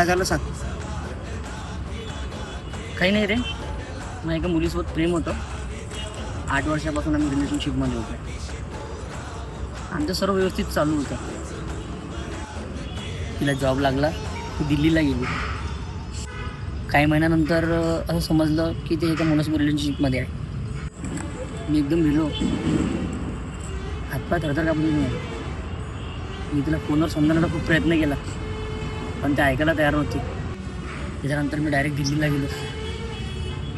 काय झालं सांग. काही नाही रे, मग एका मुलीसोबत प्रेम होतं. 8 वर्षापासून आम्ही रिलेशनशिपमध्ये होतो. आमचं सर्व व्यवस्थित चालू होतं. तिला जॉब लागला, ती दिल्लीला गेली. काही महिन्यानंतर असं समजलं की ते एका मुलासोबत रिलेशनशिपमध्ये आहे. मी एकदम भिलो, हातपाय थरथर कापले मी तिला फोनवर समजायला खूप प्रयत्न केला, पण ते ऐकायला तयार नव्हती. त्याच्यानंतर मी डायरेक्ट दिल्लीला गेलो.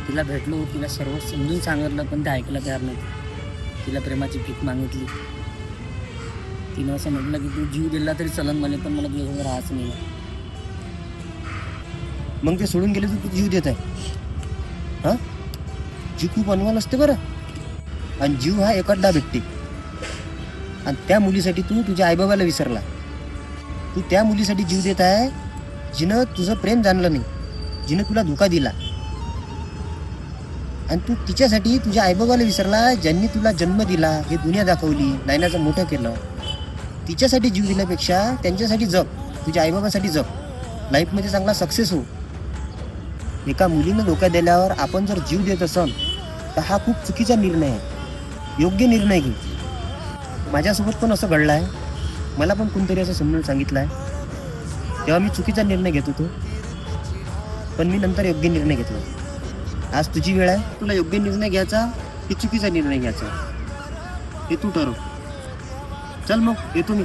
तिला भेटलो, तिला सर्व समजून सांगितलं, पण ते ऐकायला तयार नव्हती. तिला प्रेमाची भीक मागितली. तिनं असं म्हटलं की तू जीव दिला तरी चलन मला, पण मला तुझ्यासोबत राहायचं नाही. मग ते सोडून गेले तर तू जीव देत आहे. हां, जीव खूप अनमोल असते बरं. आणि जीव हा एकदा भेटते. आणि त्या मुलीसाठी तू तुझ्या आईबाबाला विसरला. तू त्या मुलीसाठी जीव देत आहे जिनं तुझं प्रेम जाणलं नाही, जिनं तुला धोका दिला. आणि तू तिच्यासाठी तुझ्या आईबाबाला विसरला, ज्यांनी तुला जन्म दिला, हे दुनिया दाखवली, नायनाचं मोठं केलं. तिच्यासाठी जीव दिल्यापेक्षा त्यांच्यासाठी जग, तुझ्या आईबाबासाठी जग, लाईफमध्ये चांगला सक्सेस हो. एका मुलीनं धोका दिल्यावर आपण जर जीव देत असाल तर हा खूप चुकीचा निर्णय आहे. योग्य निर्णय घे. माझ्यासोबत पण असं घडलं आहे. मला पण कोणतरी असं समजून सांगितलं आहे, तेव्हा मी चुकीचा निर्णय घेत होतो, पण मी नंतर योग्य निर्णय घेतला. आज तुझी वेळ आहे. तुला योग्य निर्णय घ्यायचा की चुकीचा निर्णय घ्यायचा हे तू ठरव. चल मग येतो मी.